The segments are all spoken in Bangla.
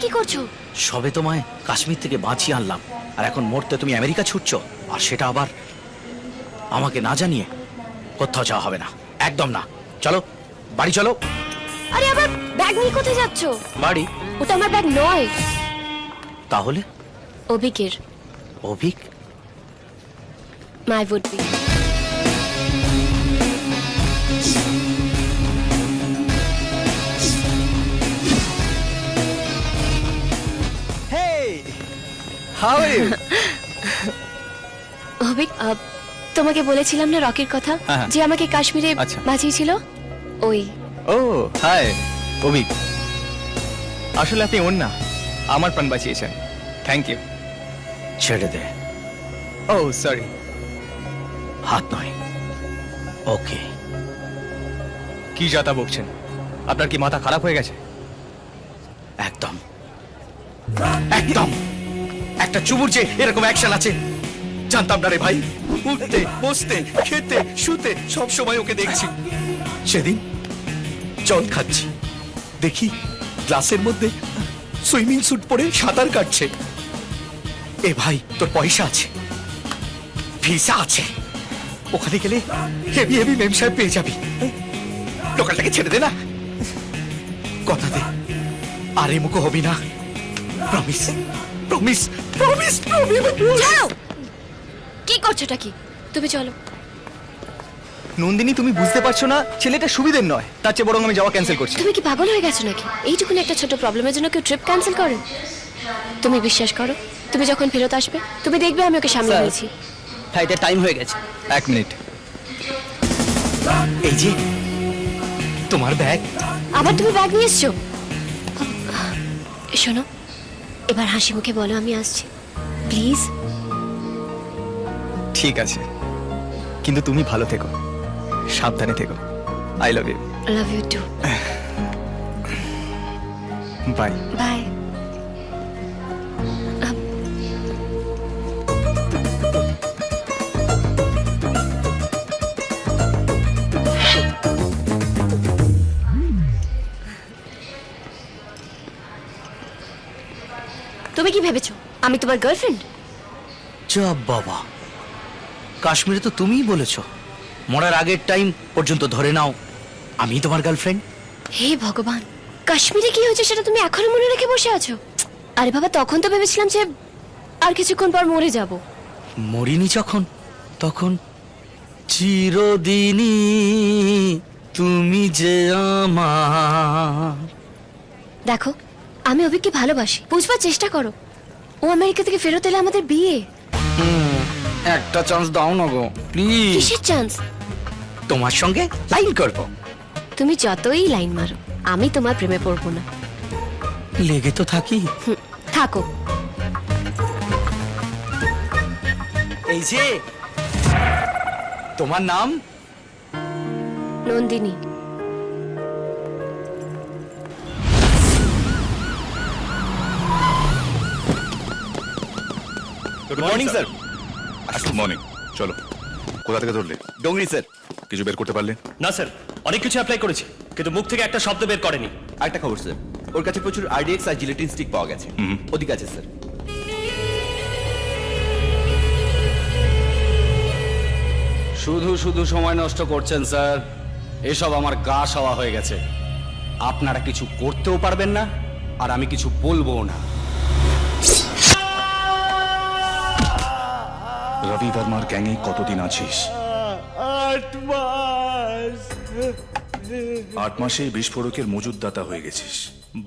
কি করছো? সবে তোমায় কাশ্মীর থেকে বাঁচিয়ে আনলাম, আর এখন মরতে তুমি আমেরিকা ছুটছো, আর সেটা আবার আমাকে না জানিয়ে। কোথাও যাওয়া হবে না, একদম না। চলো বাড়ি চলো। আরে আবার ব্যাগ নিয়ে কোথায় যাচ্ছো? বাড়ি? ওটা আমার ব্যাগ নয়, তাহলে? অভিকের। Abhik? Might be. Hey, how are you? Abhik, তোমাকে বলেছিলাম না রকির কথা, হ্যাঁ। যে আমাকে কাশ্মীরে আচ্ছা। বাঁচিয়েছিল? ওই। Oh, hi, Abhik. আসলে আপনি ওর না, আমার প্রাণ বাঁচিয়েছেন। Thank you. ছেড়ে দে। ও সরি। হাত নয়। ওকে। কি যাতা বকছেন? আপনার কি মাথা খারাপ হয়ে গেছে? একদম একদম। একটা চুবুর যে এরকম অ্যাকশন আছে জানতাম না রে ভাই। উঠতে বসতে খেতে শুতে সব সময় ওকে দেখছি। সেদিন জল খাচ্ছি, দেখি গ্লাসের মধ্যে সুইমিং স্যুট পরে সাঁতার কাটছে। এ ভাই, তোর পয়সা আছে, ভিসা আছে, ওখানে গেলে হেভি হেভি মেম সাহেব পেয়ে যাবি। লোকালটাকে ছেড়ে দে না, কথা দে। আরে মুখো হবি না, প্রমিস প্রমিস প্রমিস প্রমিস। চলো। কি করছোটা কি? তুমি চলো। নন্দিনী, তুমি বুঝতে পারছো না ছেলেটা সুবিধের নয়, তার চেয়ে বরং আমি যাওয়া ক্যান্সেল করছি। তুমি কি পাগল হয়ে গেছো নাকি? এইটুকুনি একটা ছোট প্রবলেমের জন্য কেউ ট্রিপ ক্যান্সেল করে? তুমি বিশ্বাস করো, তুমি যখন ফেরত আসবে তুমি দেখবে আমি ওকে সামলে স্যার। নিয়েছি। ফ্লাইটের টাইম হয়ে গেছে। 1 মিনিট। এই যে তোমার ব্যাগ। আবার তুমি ব্যাগ নিয়ে এসছো? শোনো, এবার হাসি মুখে বলো আমি আসছি, প্লিজ। ঠিক আছে, কিন্তু তুমি ভালো থেকো, সাবধানে থেকো। I love you. Love you too. Bye. Bye. তুমি কি ভেবেছো আমি তোমার গার্লফ্রেন্ড? যা বাবা, কাশ্মীরে তো তুমিই বলেছো মরার আগের টাইম পর্যন্ত ধরে নাও আমি তোমার গার্লফ্রেন্ড। হে ভগবান, কাশ্মীরে কি হয়েছে সেটা তুমি এখনো মনে রেখে বসে আছো? আরে বাবা, তখন তো ভেবেছিলাম যে আর কিছুক্ষণ পর মরে যাব। মরিনি যখন, তখন চিরদিনই তুমি যে আমার। দেখো, আমি অভিককে ভালোবাসি, বুঝবার চেষ্টা করো। ও আমেরিকা থেকে ফেরত এলে আমাদের বিয়ে। একটা চান্স দাও না গো প্লিজ। কিসের চান্স? তোমার সঙ্গে লাইন করব। তুমি যতই লাইন মারো আমি তোমার প্রেমে পড়বো না। লেগে তো থাকি। থাকো। এই যে তোমার নাম? Nandini. Good morning sir. Good morning. চলো, কোথা থেকে ধরলে? ডোংরি স্যার। কিছু বের করতে পারলে? না স্যার, অনেক কিছু অ্যাপ্লাই করেছি কিন্তু মুখ থেকে একটা শব্দ বের করেনি। আরেকটা খবর স্যার, ওর কাছে প্রচুর আরডিএক্স আর জিলেটিন স্টিক পাওয়া গেছে। ওদিকে আছে স্যার। শুধু শুধু সময় নষ্ট করছেন স্যার, এসব আমার গা সওয়া হয়ে গেছে। আপনারা কিছু করতেও পারবেন না আর আমি কিছু বলবো না। রবি বর্মার গ্যাংয়ে কতদিন আছিস? 8 মাস। 8 মাসে বিস্ফোরকের মজুদদাতা হয়ে গেছিস।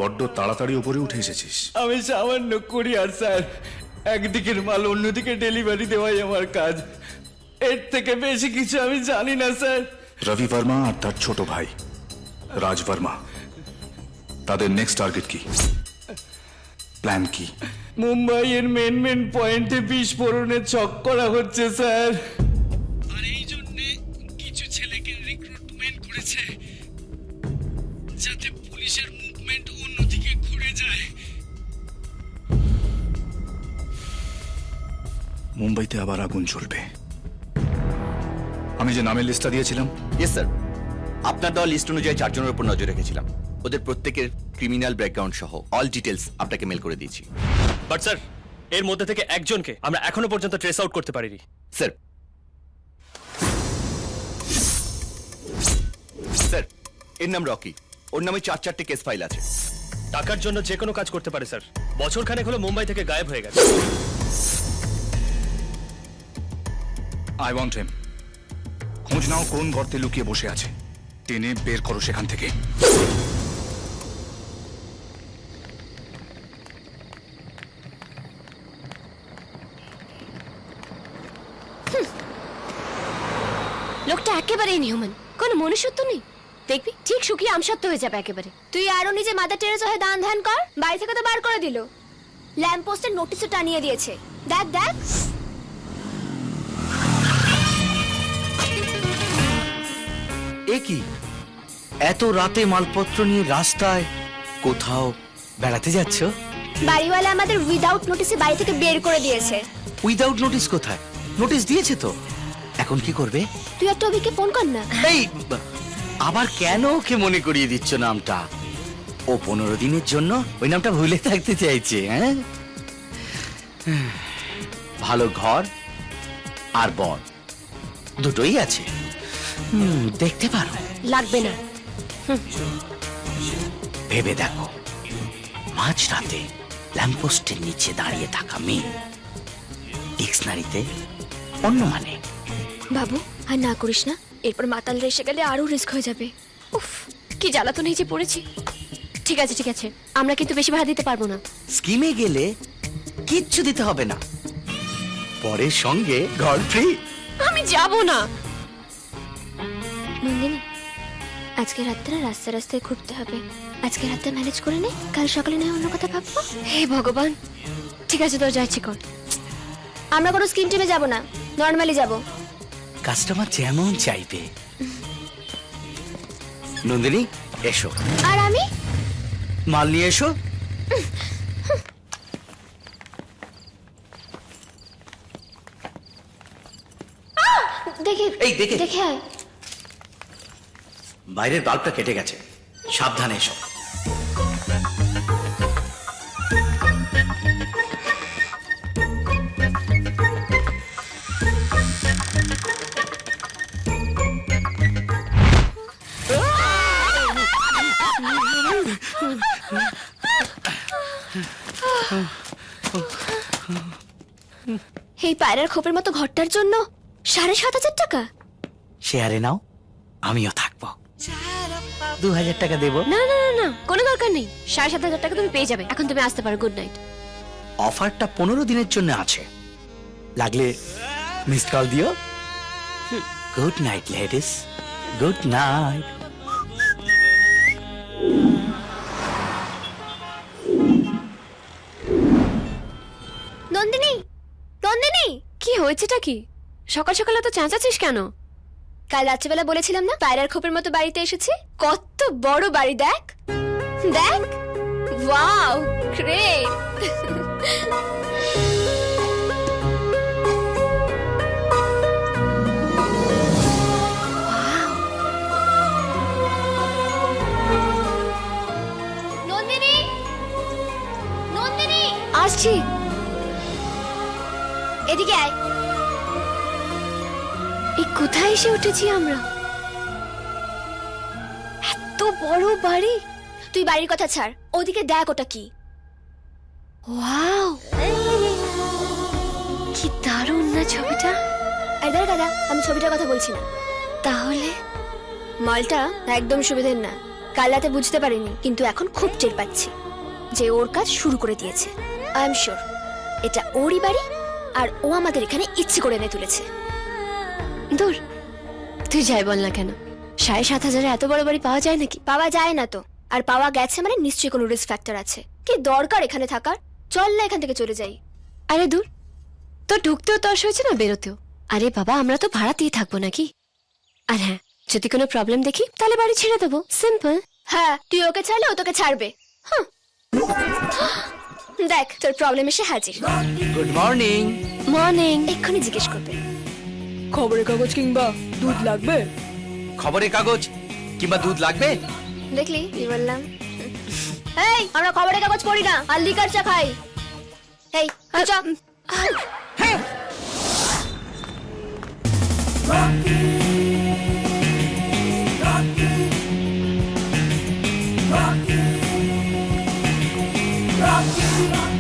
বড্ড তাড়াতাড়ি উপরে উঠে এসেছিস। আমি সামান্য কুরিয়ার স্যার, একদিকের মাল অন্যদিকে ডেলিভারি দেওয়াই আমার কাজ। এর থেকে বেশি কিছু আমি জানি না স্যার। রবি বর্মা আর তার ছোট ভাই রাজ বর্মা, তাদের নেক্সট টার্গেট কি? প্ল্যান কি? মুম্বাইয়ের মেন পয়েন্টে বিস্ফোরণের ছক করা হচ্ছে স্যার। আর এই জন্য কিছু ছেলেকে রিক্রুটমেন্ট করেছে যাতে পুলিশের মুভমেন্ট অন্যদিকে ঘুরে যায়। মুম্বাইতে আবার আগুন জ্বলবে। আমি যে নামের লিস্টটা দিয়েছিলাম, ইয়েস স্যার, আপনার দেওয়া লিস্ট অনুযায়ী 4 জনের উপর নজর রেখেছিলাম। ওদের প্রত্যেকের ক্রিমিনাল ব্যাকগ্রাউন্ড সহ অল ডিটেলস আপনাকে মেল করে দিয়েছি। বাট স্যার, এর মধ্যে থেকে একজনকে আমরা এখনো পর্যন্ত ট্রেস আউট করতে পারিনি। স্যার স্যার এর নাম রকি, ওর নামে 4-4টে কেস ফাইল আছে। টাকার জন্য যে কোনো কাজ করতে পারে স্যার। বছর খানেক হলো মুম্বাই থেকে গায়েব হয়ে গেছে। আই ওয়ান্ট হিম। খোঁজ নাও কোন গর্তে লুকিয়ে বসে আছে, টেনে বের করো সেখান থেকে। লোকটা একেবারে ইনহিউম্যান, কোনো মনুষ্যত্ব নেই। দেখবি ঠিক শুকিয়ে আমসত্ব হয়ে যাবে একেবারে। তুই আরো নিজে মাদার টেরেসা হয়ে দান ধ্যান কর, বাড়ি থেকে তো বার করে দিল, ল্যাম্প পোস্টের নোটিশও টানিয়ে দিয়েছে। দেখ দেখ, এ কি এত রাতে মালপত্র নিয়ে রাস্তায় কোথাও বেড়াতে যাচ্ছ? বাড়িওয়ালা আমাদের উইদাউট নোটিসে বাড়ি থেকে বের করে দিয়েছে। উইদাউট নোটিস কোথায়? নোটিস দিয়েছে তো, এখন কি করবে? তুই একটা অভিকে ফোন কর না। এই আবার কেন ওকে মনে করিয়ে দিচ্ছ নামটা? ও 15 দিনের জন্য ওই নামটা ভুলে থাকতে চাইছে। হ্যাঁ, ভালো ঘর আর বর দুটোই আছে, দেখতে পারো। লাগবে না। ভেবে দেখো, মাঝরাতে ল্যাম্পপোস্টের নিচে দাঁড়িয়ে থাকা মেয়ে, ডিকশনারিতে অন্য মানে। বাবু আর না করিস না, এরপর মাতাল এসে গেলে আরো রিস্ক হয়ে যাবে। উফ, কি জ্বালাতন এই যে পড়েছি। ঠিক আছে ঠিক আছে, আমরা কিন্তু বেশি ভাড়া দিতে পারবো না। স্কিমে গেলে কিচ্ছু দিতে হবে না, পরের সঙ্গে ঘর ফ্রি। আমি যাব না। নন্দিনী, আজকে রাত্রে রাস্তায় রাস্তায় ঘুরতে হবে। আজকে রাতে ম্যানেজ করে নে, কাল সকালে নয় অন্য কথা ভাববো। হে ভগবান, ঠিক আছে তোর যা ইচ্ছে কর। আমরা কোনো স্কিম টিমে যাব না, নর্মালি যাব। কাস্টমার যেমন চাইবে। নন্দিনী এসো, আর আমি মাল নিয়ে এসো। দেখে এই দেখে। দেখে আয়। বাইরের বাল্বটা কেটে গেছে, সাবধানে এসো। এই পায়রার খোপের মতো ঘরটার জন্য 7,500 টাকা? শেয়ারে নাও, আমিও থাকবো। 2000 টাকা দেবো। না না না না, কোনো দরকার নেই। 7,500 টাকা তুমি পেয়ে যাবে। এখন তুমি আসতে পারো। Good night. অফারটা 15 দিনের জন্য আছে, লাগলে মিসড কল দিও। Good night ladies, good night. Nandini, Nandini, কি হয়েছেটা কি? সকাল সকালে তো চেঁচাচ্ছিস কেন? কাল রাত্রিবেলা বলেছিলাম না পায়রার খোপের মতো বাড়িতে এসেছি। কত বড় বাড়ি দেখ, দেখ। Wow, great. নন্দিনী, নন্দিনী, আসছি। এদিকে আয়। এই কোথায় এসে উঠেছি আমরা? এত বড় বাড়ি। তুই বাড়ির কথা ছাড়, ওদিকে দেখ ওটা কি। ওয়াও, কি দারুণ না ছবিটা। আর দাদা দাদা, আমি ছবিটার কথা বলছি না। তাহলে মালটা একদম সুবিধের না। কাল রাতে বুঝতে পারিনি, কিন্তু এখন খুব টের পাচ্ছি যে ওর কাজ শুরু করে দিয়েছে। আই এম শিওর এটা ওরই বাড়ি, আর ও আমাদের এখানে ইচ্ছে করে এনে তুলেছে। দূর, তুই যাই বল না কেন, 7,500 এত বড় বাড়ি পাওয়া যায় নাকি? পাওয়া যায় না তো, আর পাওয়া গেছে মানে নিশ্চয়ই কোনো রিস্ক ফ্যাক্টর আছে। কি দরকার এখানে থাকার? চল না এখান থেকে চলে যাই। আরে দূর, তোর ঢুকতেও তর্স হয়েছে না বেরোতেও। আরে বাবা, আমরা তো ভাড়াতেই থাকবো নাকি? আর হ্যাঁ, যদি কোনো প্রবলেম দেখি তাহলে বাড়ি ছেড়ে দেবো, সিম্পল। হ্যাঁ, তুই ওকে ছাড়লে ও তোকে ছাড়বে। দেখ তোর প্রবলেম এসে হাজির। Good morning. মর্নিং। এক্ষুনি জিজ্ঞেস করবে খবরের কাগজ কিংবা দুধ লাগবে? খবরের কাগজ কিংবা দুধ লাগবে? দেখলি কি বললাম? এই আমরা খবরের কাগজ পড়ি না আর লিকার চা খাই। এই চা। Rocky.